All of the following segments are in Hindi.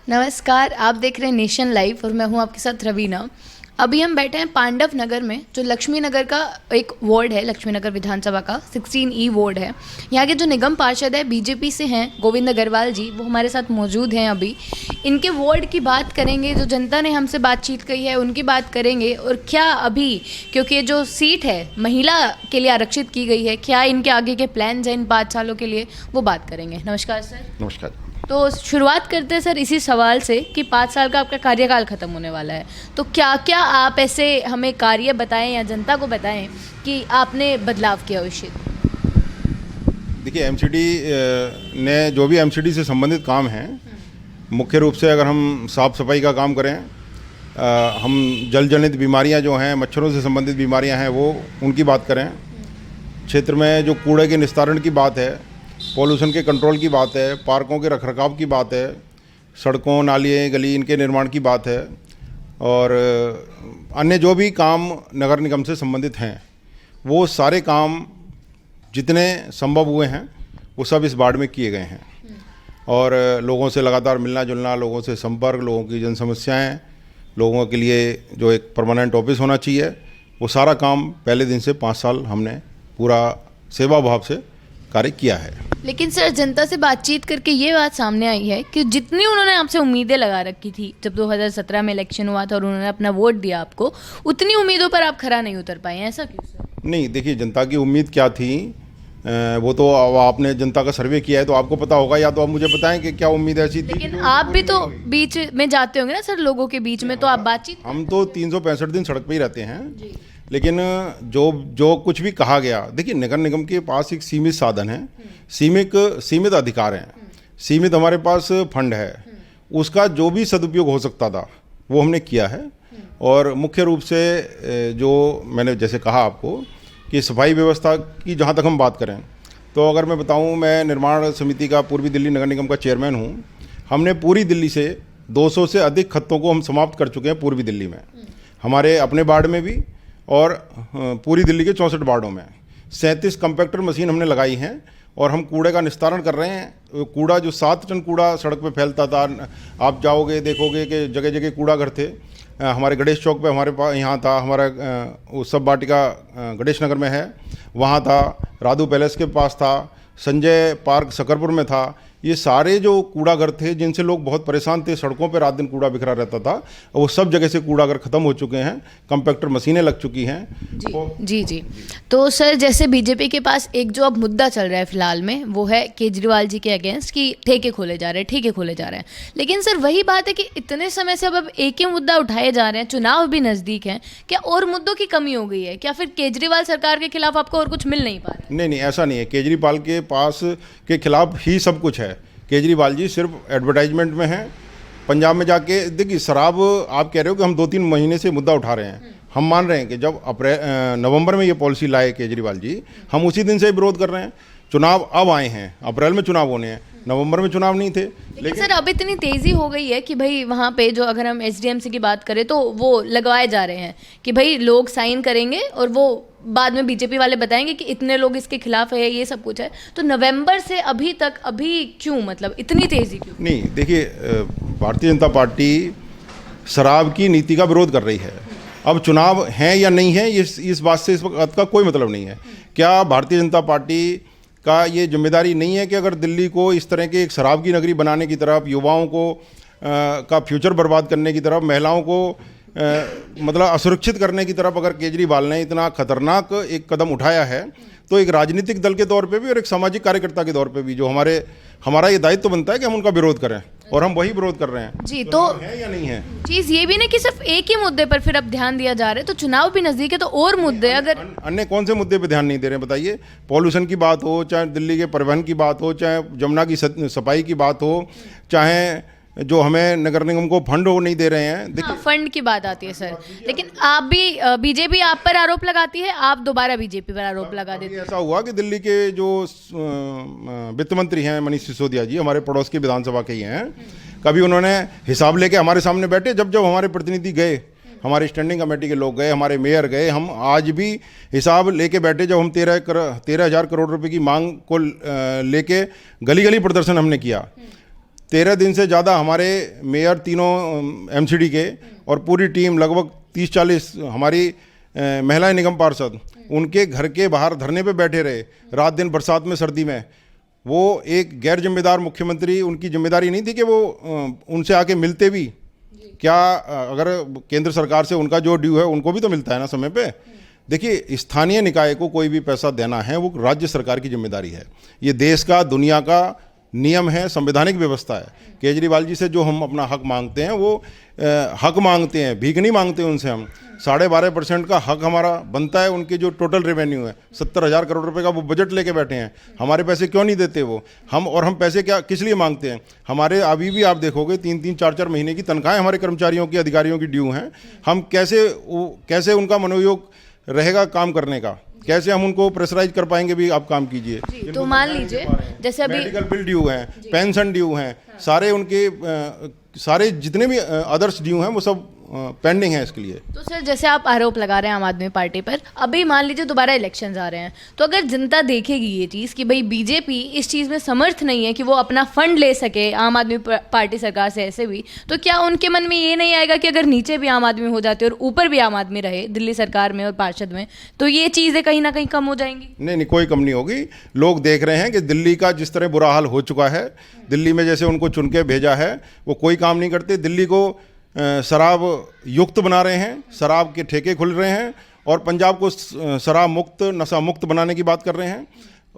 नमस्कार, आप देख रहे हैं नेशन लाइव और मैं हूं आपके साथ रवीना। अभी हम बैठे हैं पांडव नगर में, जो लक्ष्मी नगर का एक वार्ड है, लक्ष्मी नगर विधानसभा का 16E वार्ड है। यहाँ के जो निगम पार्षद है बीजेपी से हैं, गोविंद अग्रवाल जी, वो हमारे साथ मौजूद हैं। अभी इनके वार्ड की बात करेंगे, जो जनता ने हमसे बातचीत कही है उनकी बात करेंगे, और क्या अभी, क्योंकि जो सीट है महिला के लिए आरक्षित की गई है, क्या इनके आगे के प्लान्स हैं इन 5 सालों के लिए, वो बात करेंगे। नमस्कार सर। नमस्कार। तो शुरुआत करते हैं सर इसी सवाल से कि 5 साल का आपका कार्यकाल खत्म होने वाला है, तो क्या क्या आप ऐसे हमें कार्य बताएं या जनता को बताएं कि आपने बदलाव किया उस क्षेत्र। देखिए, एमसीडी ने जो भी एमसीडी से संबंधित काम हैं, मुख्य रूप से अगर हम साफ़ सफाई का काम करें, हम जल जनित बीमारियां जो हैं, मच्छरों से संबंधित बीमारियां हैं, वो उनकी बात करें। क्षेत्र में जो कूड़े के निस्तारण की बात है, पॉल्यूशन के कंट्रोल की बात है, पार्कों के रखरखाव की बात है, सड़कों नालियाँ गली इनके निर्माण की बात है, और अन्य जो भी काम नगर निगम से संबंधित हैं, वो सारे काम जितने संभव हुए हैं वो सब इस वार्ड में किए गए हैं। और लोगों से लगातार मिलना जुलना, लोगों से संपर्क, लोगों की जन समस्याएँ, लोगों के लिए जो एक परमानेंट ऑफिस होना चाहिए, वो सारा काम पहले दिन से 5 साल हमने पूरा सेवा भाव से कार्य किया है। लेकिन सर, जनता से बातचीत करके ये बात सामने आई है कि जितनी उन्होंने आपसे उम्मीदें लगा रखी थी जब 2017 में इलेक्शन हुआ था और उन्होंने अपना वोट दिया आपको, उतनी उम्मीदों पर आप खरा नहीं उतर पाए हैं, ऐसा क्यों सर? नहीं, देखिए, जनता की उम्मीद क्या थी, वो तो आपने जनता का सर्वे किया है तो आपको पता होगा, या तो आप मुझे बताएं कि क्या उम्मीद ऐसी थी। लेकिन आप भी तो बीच में जाते होंगे ना सर, लोगों के बीच में, तो आप बातचीत। हम तो 365 दिन सड़क पे ही रहते हैं, लेकिन जो कुछ भी कहा गया, देखिए, नगर निगम के पास एक सीमित साधन है, सीमित अधिकार हैं, सीमित हमारे पास फंड है, उसका जो भी सदुपयोग हो सकता था वो हमने किया है। और मुख्य रूप से जो मैंने जैसे कहा आपको कि सफाई व्यवस्था की जहाँ तक हम बात करें, तो अगर मैं बताऊँ, मैं निर्माण समिति का पूर्वी दिल्ली नगर निगम का चेयरमैन हूँ। हमने पूरी दिल्ली से 200 से अधिक खत्तों को हम समाप्त कर चुके हैं पूर्वी दिल्ली में, हमारे अपने वार्ड में भी, और पूरी दिल्ली के 64 वार्डों में 37 कंपैक्टर मशीन हमने लगाई हैं, और हम कूड़े का निस्तारण कर रहे हैं। कूड़ा जो 7 टन कूड़ा सड़क पे फैलता था, आप जाओगे देखोगे कि जगह जगह कूड़ा घर थे। हमारे गणेश चौक पे हमारे पास यहाँ था, हमारा उत्सव वाटिका गणेश नगर में है, वहाँ था, राधू पैलेस के पास था, संजय पार्क सकरपुर में था। ये सारे जो कूड़ा घर थे जिनसे लोग बहुत परेशान थे, सड़कों पर रात दिन कूड़ा बिखरा रहता था, वो सब जगह से कूड़ा घर खत्म हो चुके हैं, कंपैक्टर मशीनें लग चुकी हैं। जी। तो सर, जैसे बीजेपी के पास एक जो अब मुद्दा चल रहा है फिलहाल में, वो है केजरीवाल जी के अगेंस्ट कि ठेके खोले जा रहे हैं। लेकिन सर, वही बात है कि इतने समय से अब एक ही मुद्दा उठाए जा रहे हैं, चुनाव भी नज़दीक हैं, क्या और मुद्दों की कमी हो गई है? क्या फिर केजरीवाल सरकार के खिलाफ आपको और कुछ मिल नहीं पा रहा है? नहीं, ऐसा नहीं है। केजरीवाल के पास के खिलाफ ही सब कुछ है। केजरीवाल जी सिर्फ एडवर्टाइजमेंट में हैं। पंजाब में जाके देखिए, शराब, आप कह रहे हो कि हम 2-3 महीने से मुद्दा उठा रहे हैं, हम मान रहे हैं कि जब नवंबर में ये पॉलिसी लाए केजरीवाल जी, हम उसी दिन से विरोध कर रहे हैं। चुनाव अब आए हैं, अप्रैल में चुनाव होने हैं, नवंबर में चुनाव नहीं थे। लेकिन सर, अब इतनी तेज़ी हो गई है कि भाई वहाँ पे जो, अगर हम एसडीएमसी की बात करें तो वो लगवाए जा रहे हैं कि भाई लोग साइन करेंगे और वो बाद में बीजेपी वाले बताएंगे कि इतने लोग इसके खिलाफ है, ये सब कुछ है। तो नवंबर से अभी तक अभी क्यों, मतलब इतनी तेज़ी क्यों? नहीं, देखिए, भारतीय जनता पार्टी शराब की नीति का विरोध कर रही है। अब चुनाव हैं या नहीं है, इस बात से इस वक्त का कोई मतलब नहीं है। क्या भारतीय जनता पार्टी का ये जिम्मेदारी नहीं है कि अगर दिल्ली को इस तरह के एक शराब की नगरी बनाने की तरफ, युवाओं को का फ्यूचर बर्बाद करने की तरफ, महिलाओं को मतलब असुरक्षित करने की तरफ अगर केजरीवाल ने इतना खतरनाक एक कदम उठाया है, तो एक राजनीतिक दल के तौर पे भी और एक सामाजिक कार्यकर्ता के तौर पे भी जो हमारा ये दायित्व बनता है कि हम उनका विरोध करें, और हम वही विरोध कर रहे हैं। जी, तो है या नहीं है? चीज़ ये भी नहीं कि सिर्फ एक ही मुद्दे पर फिर अब ध्यान दिया जा रहा है, तो चुनाव भी नज़दीक है, तो और मुद्दे, अगर अन्य कौन से मुद्दे पे ध्यान नहीं दे रहे हैं बताइए? पॉल्यूशन की बात हो, चाहे दिल्ली के परिवहन की बात हो, चाहे जमुना की सफाई की बात हो, चाहे जो हमें नगर निगम को फंड वो नहीं दे रहे हैं। देखिए, फंड की बात आती है सर, लेकिन आप भी, बीजेपी आप पर आरोप लगाती है, आप दोबारा बीजेपी पर आरोप लगा देते हैं। ऐसा हुआ कि दिल्ली के जो वित्त मंत्री हैं मनीष सिसोदिया जी, हमारे पड़ोस की विधानसभा के ही हैं, कभी उन्होंने हिसाब लेके हमारे सामने बैठे, जब हमारे प्रतिनिधि गए, हमारी स्टैंडिंग कमेटी के लोग गए, हमारे मेयर गए, हम आज भी हिसाब लेके बैठे, जब हम 13,000 करोड़ रुपए की मांग को लेके गली गली प्रदर्शन हमने किया, 13 दिन से ज़्यादा हमारे मेयर तीनों एमसीडी के और पूरी टीम लगभग 30-40 हमारी महिला निगम पार्षद उनके घर के बाहर धरने पे बैठे रहे, रात दिन बरसात में सर्दी में। वो एक गैर जिम्मेदार मुख्यमंत्री, उनकी जिम्मेदारी नहीं थी कि वो उनसे आके मिलते भी क्या? अगर केंद्र सरकार से उनका जो ड्यू है उनको भी तो मिलता है ना समय पे। देखिए, स्थानीय निकाय को कोई भी पैसा देना है वो राज्य सरकार की जिम्मेदारी है। ये देश का, दुनिया का नियम है, संवैधानिक व्यवस्था है। केजरीवाल जी से जो हम अपना हक मांगते हैं वो हक मांगते हैं, भीख नहीं मांगते उनसे। हम 12.5% का हक हमारा बनता है। उनके जो टोटल रेवेन्यू है 70,000 करोड़ रुपए का वो बजट लेके बैठे हैं। हमारे पैसे क्यों नहीं देते वो? हम पैसे क्या किस लिए मांगते हैं? हमारे अभी भी आप देखोगे 3-3, 4-4 महीने की तनख्वाहें हमारे कर्मचारियों की, अधिकारियों की ड्यू हैं। हम कैसे उनका मनोयोग रहेगा काम करने का? कैसे हम उनको प्रेशराइज कर पाएंगे भी आप काम कीजिए? तो मान लीजिए जैसे अभी मेडिकल बिल ड्यू हैं, पेंशन ड्यू हैं, सारे उनके सारे जितने भी अदर्स ड्यू हैं वो सब पेंडिंग है इसके लिए। तो सर जैसे आप आरोप लगा रहे हैं आम आदमी पार्टी पर, अभी मान लीजिए दोबारा इलेक्शंस आ रहे हैं, तो अगर जनता देखेगी ये चीज़ कि भाई बीजेपी इस चीज़ में समर्थ नहीं है कि वो अपना फंड ले सके आम आदमी पार्टी सरकार से ऐसे भी, तो क्या उनके मन में ये नहीं आएगा कि अगर नीचे भी आम आदमी हो जाते और ऊपर भी आम आदमी रहे दिल्ली सरकार में और पार्षद में, तो ये चीज़ें कहीं ना कहीं कम हो जाएंगी? नहीं, कोई कम नहीं होगी। लोग देख रहे हैं कि दिल्ली का जिस तरह बुरा हाल हो चुका है, दिल्ली में जैसे उनको चुन के भेजा है वो कोई काम नहीं करते। दिल्ली को शराब युक्त बना रहे हैं, शराब के ठेके खुल रहे हैं और पंजाब को शराब मुक्त, नशा मुक्त बनाने की बात कर रहे हैं।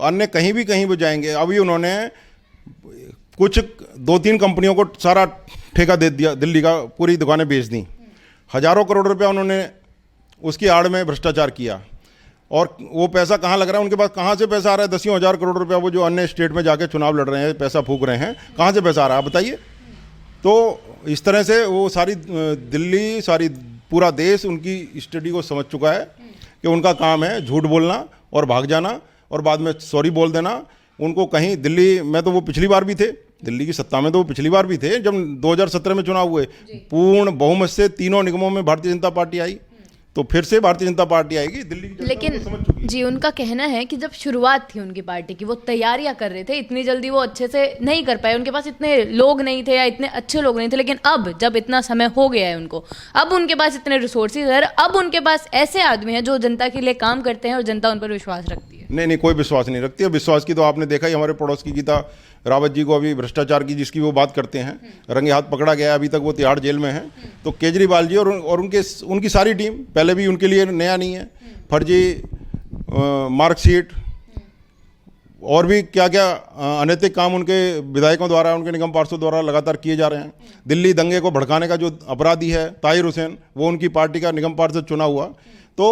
अन्य कहीं वो जाएंगे। अभी उन्होंने कुछ 2-3 कंपनियों को सारा ठेका दे दिया, दिल्ली का पूरी दुकानें बेच दी। हज़ारों करोड़ रुपया उन्होंने उसकी आड़ में भ्रष्टाचार किया। और वो पैसा कहाँ लग रहा है उनके पास? कहाँ से पैसा आ रहा है? 10,000 करोड़ रुपया वो जो अन्य स्टेट में जाके चुनाव लड़ रहे हैं, पैसा फूंक रहे हैं, कहाँ से पैसा आ रहा है आप बताइए? तो इस तरह से वो सारी दिल्ली, सारी पूरा देश उनकी स्टडी को समझ चुका है कि उनका काम है झूठ बोलना और भाग जाना और बाद में सॉरी बोल देना। उनको कहीं दिल्ली में तो वो पिछली बार भी थे, दिल्ली की सत्ता में तो वो पिछली बार भी थे जब 2017 में चुनाव हुए। पूर्ण बहुमत से तीनों निगमों में भारतीय जनता पार्टी आई, तो फिर से भारतीय जनता पार्टी आएगी। दिल्ली की लेकिन जी उनका कहना है कि जब शुरुआत थी उनकी पार्टी की, वो तैयारियां कर रहे थे, इतनी जल्दी वो अच्छे से नहीं कर पाए, उनके पास इतने लोग नहीं थे या इतने अच्छे लोग नहीं थे। लेकिन अब जब इतना समय हो गया है उनको, अब उनके पास इतने रिसोर्सेज है, अब उनके पास ऐसे आदमी हैं जो जनता के लिए काम करते हैं और जनता उन पर विश्वास रखती है। नहीं, कोई विश्वास नहीं रखती है। विश्वास की तो आपने देखा ही, हमारे पड़ोस की गीता रावत जी को अभी भ्रष्टाचार की जिसकी वो बात करते हैं, रंगे हाथ पकड़ा गया, अभी तक वो तिहाड़ जेल में है। तो केजरीवाल जी और उनकी सारी टीम, पहले भी उनके लिए नया नहीं है, फर्जी मार्कशीट और भी क्या क्या अनैतिक काम उनके विधायकों द्वारा, उनके निगम पार्षदों द्वारा लगातार किए जा रहे हैं। दिल्ली दंगे को भड़काने का जो अपराधी है ताहिर हुसैन, वो उनकी पार्टी का निगम पार्षद चुना हुआ। तो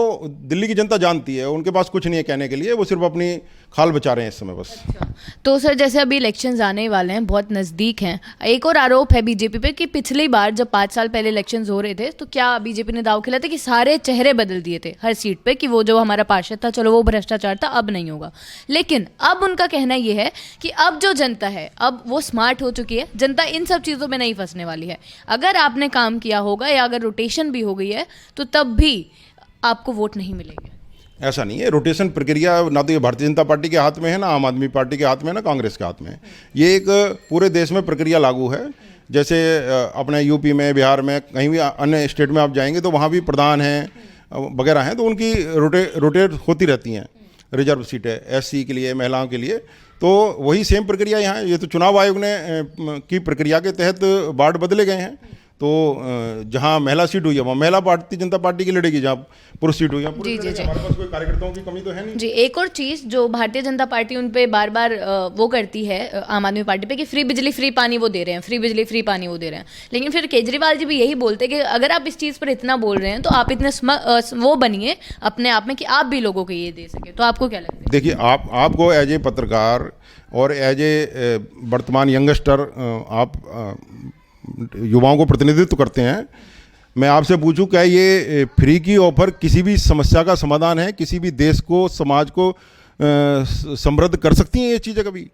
दिल्ली की जनता जानती है, उनके पास कुछ नहीं है कहने के लिए, वो सिर्फ अपनी खाल बचा रहे हैं इस समय बस। अच्छा। तो सर जैसे अभी इलेक्शंस आने वाले हैं, बहुत नज़दीक हैं, एक और आरोप है बीजेपी पे कि पिछली बार जब 5 साल पहले इलेक्शंस हो रहे थे तो क्या बीजेपी ने दाव खेला था कि सारे चेहरे बदल दिए थे हर सीट पे, कि वो जो हमारा पार्षद था चलो वो भ्रष्टाचार था, अब नहीं होगा। लेकिन अब उनका कहना ये है कि अब जो जनता है अब वो स्मार्ट हो चुकी है, जनता इन सब चीज़ों में नहीं फंसने वाली है। अगर आपने काम किया होगा या अगर रोटेशन भी हो गई है तो तब भी आपको वोट नहीं मिलेंगे। ऐसा नहीं है। रोटेशन प्रक्रिया ना तो ये भारतीय जनता पार्टी के हाथ में है, ना आम आदमी पार्टी के हाथ में, ना कांग्रेस के हाथ में है। ये एक पूरे देश में प्रक्रिया लागू है। जैसे अपने यूपी में, बिहार में, कहीं भी अन्य स्टेट में आप जाएंगे तो वहाँ भी प्रधान हैं वगैरह हैं, तो उनकी रोटेट होती रहती हैं रिजर्व सीटें एससी के लिए, महिलाओं के लिए। तो वही सेम प्रक्रिया यहाँ है। ये तो चुनाव आयोग ने की प्रक्रिया के तहत वार्ड बदले गए हैं। तो जहाँ महिला सीट हुई है वहाँ महिला भारतीय जनता पार्टी की लड़ेगी, जहाँ पुरुष सीट हुई है जी जी जी, हमारे पास कोई कार्यकर्ताओं की कमी तो है नहीं जी। एक और चीज़ जो भारतीय जनता पार्टी उन पे बार बार वो करती है आम आदमी पार्टी पे कि फ्री बिजली फ्री पानी वो दे रहे हैं, फ्री बिजली फ्री पानी वो दे रहे हैं। लेकिन फिर केजरीवाल जी भी यही बोलते हैं कि अगर आप इस चीज़ पर इतना बोल रहे हैं तो आप इतने वो बनिए अपने आप में कि आप भी लोगों को ये दे सके। तो आपको क्या लगता है? देखिए, आपको एज ए पत्रकार और एज ए वर्तमान यंगस्टर आप युवाओं को प्रतिनिधित्व करते हैं। मैं आपसे पूछूं, क्या ये फ्री की ऑफर किसी भी समस्या का समाधान है? किसी भी देश को, समाज को समृद्ध कर सकती हैं ये चीज़ें? कभी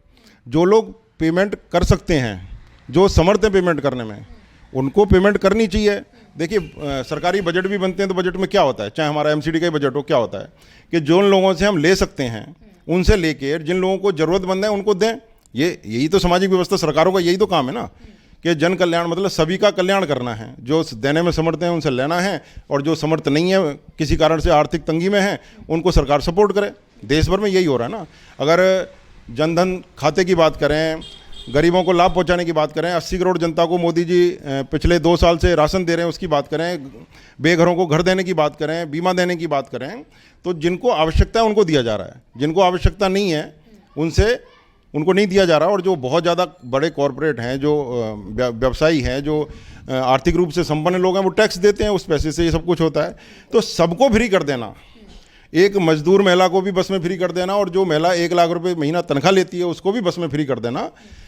जो लोग पेमेंट कर सकते हैं, जो समर्थ हैं पेमेंट करने में, उनको पेमेंट करनी चाहिए। देखिए, सरकारी बजट भी बनते हैं तो बजट में क्या होता है, चाहे हमारा एमसीडी का ही बजट हो, क्या होता है कि जो लोगों से हम ले सकते हैं उनसे लेकर जिन लोगों को ज़रूरतमंद है उनको दें। यही तो सामाजिक व्यवस्था, सरकारों का यही तो काम है ना, कि जन कल्याण मतलब सभी का कल्याण करना है। जो देने में समर्थ हैं उनसे लेना है, और जो समर्थ नहीं है, किसी कारण से आर्थिक तंगी में है, उनको सरकार सपोर्ट करे। देश भर में यही हो रहा है ना। अगर जनधन खाते की बात करें, गरीबों को लाभ पहुंचाने की बात करें, 80 करोड़ जनता को मोदी जी पिछले 2 साल से राशन दे रहे हैं, उसकी बात करें, बेघरों को घर देने की बात करें, बीमा देने की बात करें, तो जिनको आवश्यकता है उनको दिया जा रहा है, जिनको आवश्यकता नहीं है उनको नहीं दिया जा रहा। और जो बहुत ज़्यादा बड़े कॉरपोरेट हैं, जो व्यवसायी हैं, जो आर्थिक रूप से संपन्न लोग हैं, वो टैक्स देते हैं, उस पैसे से ये सब कुछ होता है। तो सबको फ्री कर देना, एक मजदूर महिला को भी बस में फ्री कर देना, और जो महिला 1 लाख रुपए महीना तनख्वाह लेती है उसको भी बस में फ्री कर देना।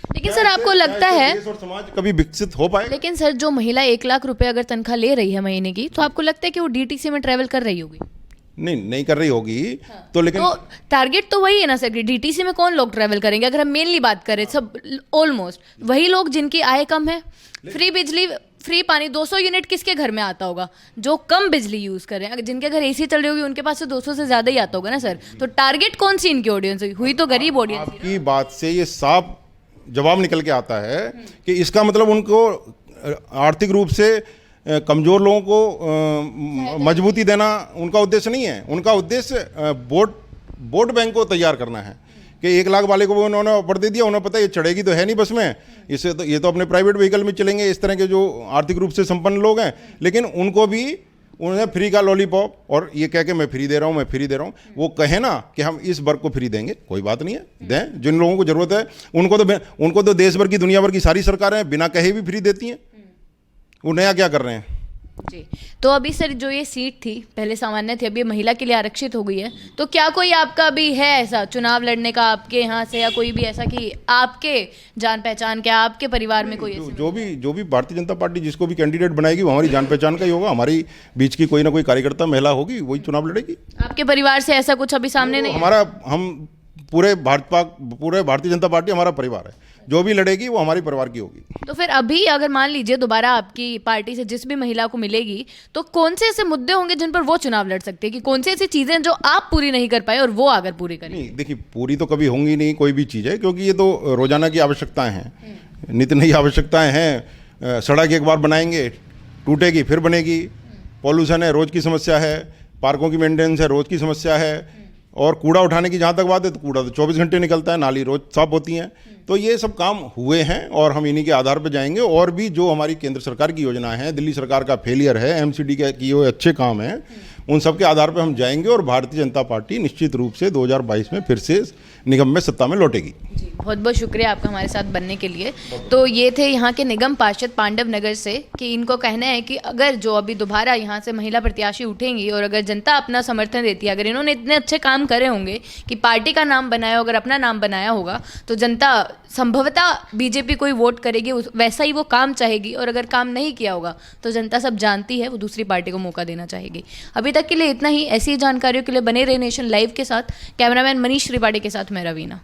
लेकिन सर आपको लगता है देश और समाज कभी विकसित हो पाए? लेकिन सर जो महिला 1 लाख रुपए अगर तनख्वाह ले रही है महीने की, तो आपको लगता है कि वो डीटीसी में ट्रैवल कर रही होगी? नहीं कर रही होगी। तो लेकिन तो टारगेट तो वही है ना सर कि डीटीसी में कौन लोग ट्रैवल करेंगे? अगर हम मेनली बात करें, सब ऑलमोस्ट वही लोग जिनकी आय कम है। फ्री बिजली, फ्री पानी, 200 यूनिट किसके घर में आता होगा? जो कम बिजली यूज कर रहे हैं। जिनके घर एसी चल रही होगी उनके पास से 200 से ज्यादा ही आता होगा ना सर। तो टारगेट कौन सी इनकी ऑडियंस हुई? तो गरीब ऑडियंस। आपकी बात से ये साफ जवाब निकल के आता है कि इसका मतलब उनको आर्थिक रूप से कमजोर लोगों को मजबूती देना उनका उद्देश्य नहीं है। उनका उद्देश्य वोट बैंक को तैयार करना है कि 1 लाख वाले को वो उन्होंने ऑफर दे दिया, उन्हें पता है ये चढ़ेगी तो है नहीं बस में, इससे तो ये तो अपने प्राइवेट व्हीकल में चलेंगे। इस तरह के जो आर्थिक रूप से संपन्न लोग हैं, लेकिन उनको भी उन्हें फ्री का लॉलीपॉप, और ये कह के मैं फ्री दे रहा हूँ, मैं फ्री दे रहा हूँ। वो कहे ना कि हम इस वर्ग को फ्री देंगे, कोई बात नहीं है, दें। जिन लोगों को जरूरत है उनको तो देश भर की, दुनिया भर की सारी सरकारें बिना कहे भी फ्री देती हैं। वो नया क्या कर रहे हैं? जी, तो अभी सर जो ये सीट थी पहले सामान्य थी, अभी महिला के लिए आरक्षित हो गई है, तो क्या कोई आपका भी है ऐसा चुनाव लड़ने का आपके यहाँ से, या कोई भी ऐसा कि आपके जान पहचान के, आपके परिवार में कोई ऐसा? जो भी भारतीय जनता पार्टी जिसको भी कैंडिडेट बनाएगी वो हमारी जान पहचान का ही होगा। हमारी बीच की कोई ना कोई कार्यकर्ता महिला होगी, वही चुनाव लड़ेगी। आपके परिवार से ऐसा कुछ अभी सामने नहीं? हम पूरे भारतीय जनता पार्टी हमारा परिवार है, जो भी लड़ेगी वो हमारे परिवार की होगी। तो फिर अभी अगर मान लीजिए दोबारा आपकी पार्टी से जिस भी महिला को मिलेगी, तो कौन से ऐसे मुद्दे होंगे जिन पर वो चुनाव लड़ सकते हैं, कि कौन सी ऐसी चीजें जो आप पूरी नहीं कर पाए और वो अगर पूरी करें? नहीं, देखिए, पूरी तो कभी होंगी नहीं कोई भी चीज़ है, क्योंकि ये तो रोजाना की आवश्यकताएं हैं, नित्य नई आवश्यकताएं हैं। सड़क एक बार बनाएंगे, टूटेगी फिर बनेगी। पॉल्यूशन है, रोज की समस्या है। पार्कों की मेंटेनेंस है, रोज की समस्या है। और कूड़ा उठाने की जहाँ तक बात है, तो कूड़ा तो 24 घंटे निकलता है, नाली रोज साफ होती हैं। तो ये सब काम हुए हैं और हम इन्हीं के आधार पर जाएंगे। और भी जो हमारी केंद्र सरकार की योजना है, दिल्ली सरकार का फेलियर है, एमसीडी के किए हुए अच्छे काम हैं, उन सब के आधार पर हम जाएंगे। और भारतीय जनता पार्टी निश्चित रूप से 2022 में फिर से निगम में सत्ता में लौटेगी। जी, बहुत बहुत शुक्रिया आपका हमारे साथ बनने के लिए। तो ये थे यहाँ के निगम पार्षद पांडव नगर से, कि इनको कहना है कि अगर जो अभी दोबारा यहाँ से महिला प्रत्याशी उठेंगी और अगर जनता अपना समर्थन देती है, अगर इन्होंने इतने अच्छे काम करे होंगे कि पार्टी का नाम बनाया होगा, अगर अपना नाम बनाया होगा, तो जनता संभवतः बीजेपी को ही वोट करेगी, वैसा ही वो काम चाहेगी। और अगर काम नहीं किया होगा तो जनता सब जानती है, वो दूसरी पार्टी को मौका देना चाहेगी। अभी तक के लिए इतना ही। ऐसी जानकारियों के लिए बने रहे नेशन लाइव के साथ। कैमरामैन मनीष त्रिपाठी के साथ मैं रवीना।